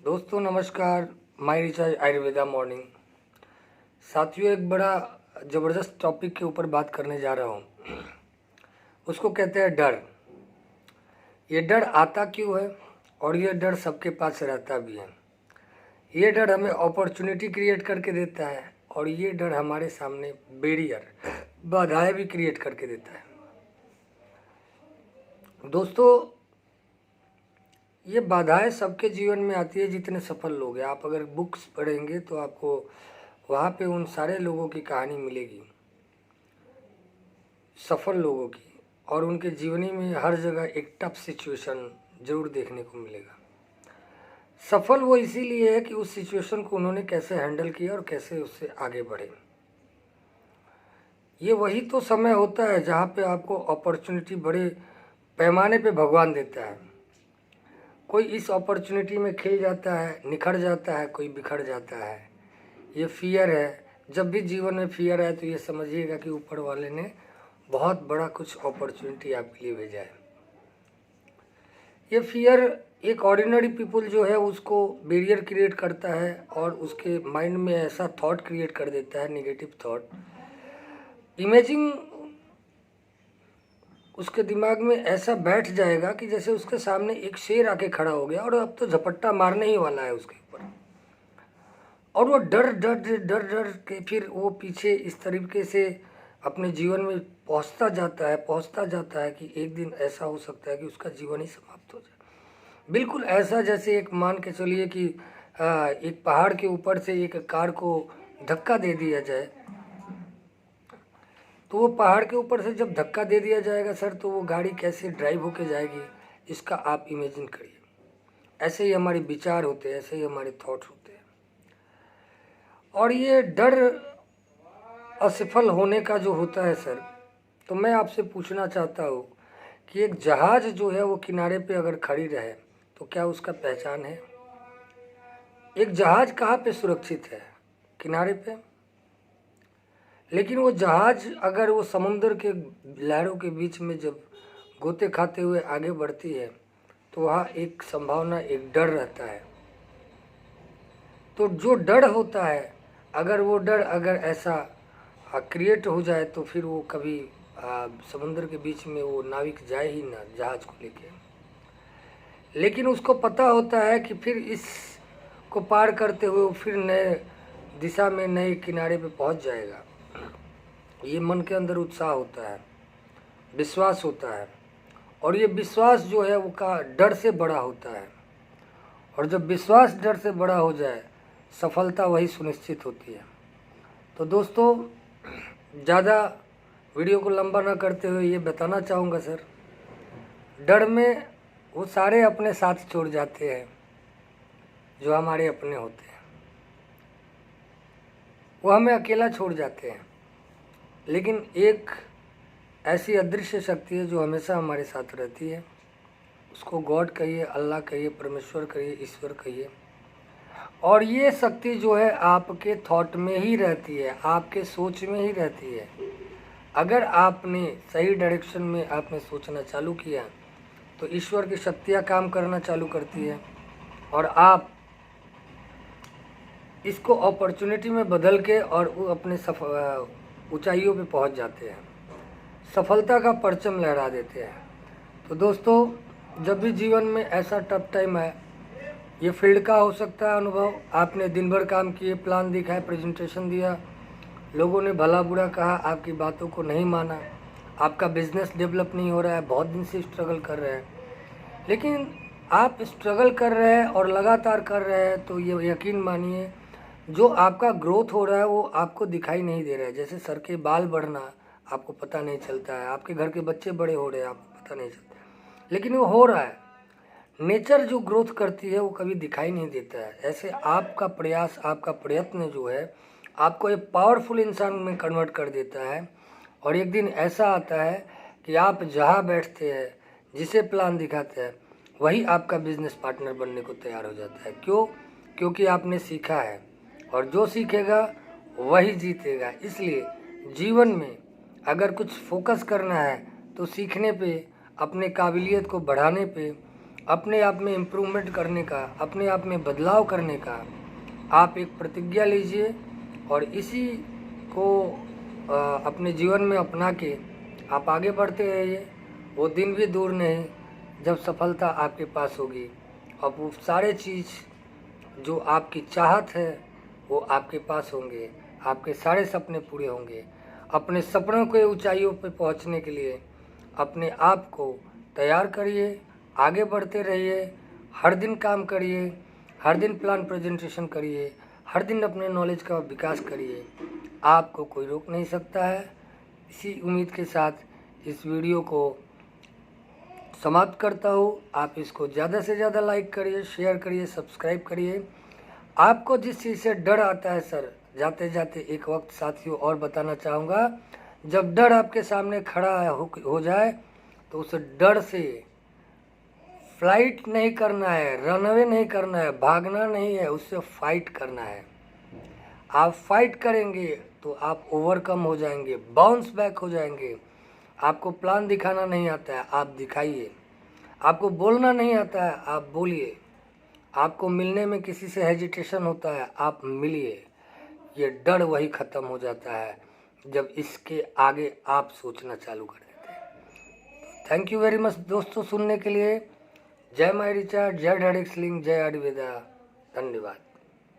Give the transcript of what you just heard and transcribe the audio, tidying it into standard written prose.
दोस्तों नमस्कार। My recharge Ayurveda morning. साथियों, एक बड़ा ज़बरदस्त टॉपिक के ऊपर बात करने जा रहा हूँ। उसको कहते हैं डर। ये डर आता क्यों है और ये डर सबके पास रहता भी है। ये डर हमें अपॉर्चुनिटी क्रिएट करके देता है और ये डर हमारे सामने बैरियर, बाधाएं भी क्रिएट करके देता है। दोस्तों, ये बाधाएं सबके जीवन में आती है जितने सफल लोग हैं। आप अगर बुक्स पढ़ेंगे तो आपको वहाँ पे उन सारे लोगों की कहानी मिलेगी, सफल लोगों की, और उनके जीवनी में हर जगह एक टफ सिचुएशन जरूर देखने को मिलेगा। सफल वो इसीलिए है कि उस सिचुएशन को उन्होंने कैसे हैंडल किया और कैसे उससे आगे बढ़े। ये वही तो समय होता है जहाँ पे आपको अपॉर्चुनिटी बड़े पैमाने पे भगवान देता है। कोई इस अपॉर्चुनिटी में खिल जाता है, निखर जाता है, कोई बिखर जाता है। ये फियर है। जब भी जीवन में फियर है तो ये समझिएगा कि ऊपर वाले ने बहुत बड़ा कुछ अपॉर्चुनिटी आपके लिए भेजा है। ये फियर एक ऑर्डिनरी पीपल जो है उसको बैरियर क्रिएट करता है और उसके माइंड में ऐसा थॉट क्रिएट कर देता है, नेगेटिव थॉट। इमेजिन उसके दिमाग में ऐसा बैठ जाएगा कि जैसे उसके सामने एक शेर आके खड़ा हो गया और अब तो झपट्टा मारने ही वाला है उसके ऊपर, और वो डर डर डर डर के फिर वो पीछे इस तरीके से अपने जीवन में पहुंचता जाता है कि एक दिन ऐसा हो सकता है कि उसका जीवन ही समाप्त हो जाए। बिल्कुल ऐसा जैसे एक मान के चलिए कि एक पहाड़ के ऊपर से एक कार को धक्का दे दिया जाए, तो वो पहाड़ के ऊपर से जब धक्का दे दिया जाएगा सर, तो वो गाड़ी कैसे ड्राइव होके जाएगी, इसका आप इमेजिन करिए। ऐसे ही हमारे विचार होते हैं, ऐसे ही हमारे थॉट होते हैं। और ये डर असफल होने का जो होता है सर, तो मैं आपसे पूछना चाहता हूँ कि एक जहाज जो है वो किनारे पे अगर खड़ी रहे तो क्या उसका पहचान है? एक जहाज कहाँ पे सुरक्षित है? किनारे पे। लेकिन वो जहाज अगर वो समुद्र के लहरों के बीच में जब गोते खाते हुए आगे बढ़ती है तो वहाँ एक संभावना, एक डर रहता है। तो जो डर होता है, अगर वो डर अगर ऐसा क्रिएट हो जाए तो फिर वो कभी समुद्र के बीच में वो नाविक जाए ही ना जहाज को लेके। लेकिन उसको पता होता है कि फिर इस को पार करते हुए वो फिर नए दिशा में, नए किनारे पे पहुंच जाएगा। ये मन के अंदर उत्साह होता है, विश्वास होता है, और ये विश्वास जो है वो का डर से बड़ा होता है। और जब विश्वास डर से बड़ा हो जाए, सफलता वही सुनिश्चित होती है। तो दोस्तों, ज़्यादा वीडियो को लंबा ना करते हुए ये बताना चाहूँगा सर, डर में वो सारे अपने साथ छोड़ जाते हैं जो हमारे अपने होते हैं, वो हमें अकेला छोड़ जाते हैं। लेकिन एक ऐसी अदृश्य शक्ति है जो हमेशा हमारे साथ रहती है। उसको गॉड कहिए, अल्लाह कहिए, परमेश्वर कहिए, ईश्वर कहिए। और ये शक्ति जो है आपके थॉट में ही रहती है, आपके सोच में ही रहती है। अगर आपने सही डायरेक्शन में आपने सोचना चालू किया तो ईश्वर की शक्तियाँ काम करना चालू करती है और आप इसको अपॉर्चुनिटी में बदल के और वो अपने ऊंचाइयों पे पहुंच जाते हैं, सफलता का परचम लहरा देते हैं। तो दोस्तों, जब भी जीवन में ऐसा टफ टाइम है, ये फील्ड का हो सकता है अनुभव, आपने दिन भर काम किए, प्लान दिखाए, प्रेजेंटेशन दिया, लोगों ने भला बुरा कहा, आपकी बातों को नहीं माना, आपका बिजनेस डेवलप नहीं हो रहा है, बहुत दिन से स्ट्रगल कर रहे हैं। लेकिन आप स्ट्रगल कर रहे हैं और लगातार कर रहे हैं तो ये यकीन मानिए, जो आपका ग्रोथ हो रहा है वो आपको दिखाई नहीं दे रहा है। जैसे सर के बाल बढ़ना आपको पता नहीं चलता है, आपके घर के बच्चे बड़े हो रहे हैं आपको पता नहीं चलता, लेकिन वो हो रहा है। नेचर जो ग्रोथ करती है वो कभी दिखाई नहीं देता है। ऐसे आपका प्रयास, आपका प्रयत्न जो है आपको एक पावरफुल इंसान में कन्वर्ट कर देता है। और एक दिन ऐसा आता है कि आप जहाँ बैठते हैं, जिसे प्लान दिखाते हैं, वही आपका बिजनेस पार्टनर बनने को तैयार हो जाता है। क्यों? क्योंकि आपने सीखा है, और जो सीखेगा वही जीतेगा। इसलिए जीवन में अगर कुछ फोकस करना है तो सीखने पे, अपने काबिलियत को बढ़ाने पे, अपने आप में इम्प्रूवमेंट करने का, अपने आप में बदलाव करने का आप एक प्रतिज्ञा लीजिए और इसी को अपने जीवन में अपना के आप आगे बढ़ते रहिए। वो दिन भी दूर नहीं जब सफलता आपके पास होगी और वो सारे चीज़ जो आपकी चाहत है वो आपके पास होंगे, आपके सारे सपने पूरे होंगे। अपने सपनों के ऊंचाइयों पर पहुंचने के लिए अपने आप को तैयार करिए, आगे बढ़ते रहिए, हर दिन काम करिए, हर दिन प्लान प्रेजेंटेशन करिए, हर दिन अपने नॉलेज का विकास करिए। आपको कोई रोक नहीं सकता है। इसी उम्मीद के साथ इस वीडियो को समाप्त करता हूँ। आप इसको ज़्यादा से ज़्यादा लाइक करिए, शेयर करिए, सब्सक्राइब करिए। आपको जिस चीज़ से डर आता है सर, जाते जाते एक वक्त साथियों और बताना चाहूँगा, जब डर आपके सामने खड़ा हो जाए तो उस डर से फ्लाइट नहीं करना है, रनअवे नहीं करना है, भागना नहीं है, उससे फाइट करना है। आप फाइट करेंगे तो आप ओवरकम हो जाएंगे, बाउंस बैक हो जाएंगे। आपको प्लान दिखाना नहीं आता है, आप दिखाइए। आपको बोलना नहीं आता है, आप बोलिए। आपको मिलने में किसी से हेजिटेशन होता है, आप मिलिए। ये डर वही ख़त्म हो जाता है जब इसके आगे आप सोचना चालू कर देते हैं। थैंक यू वेरी मच दोस्तों सुनने के लिए। जय माई रिचार्ड, जय डैडिक्सलिंग, जय आयुर्वेदा। धन्यवाद।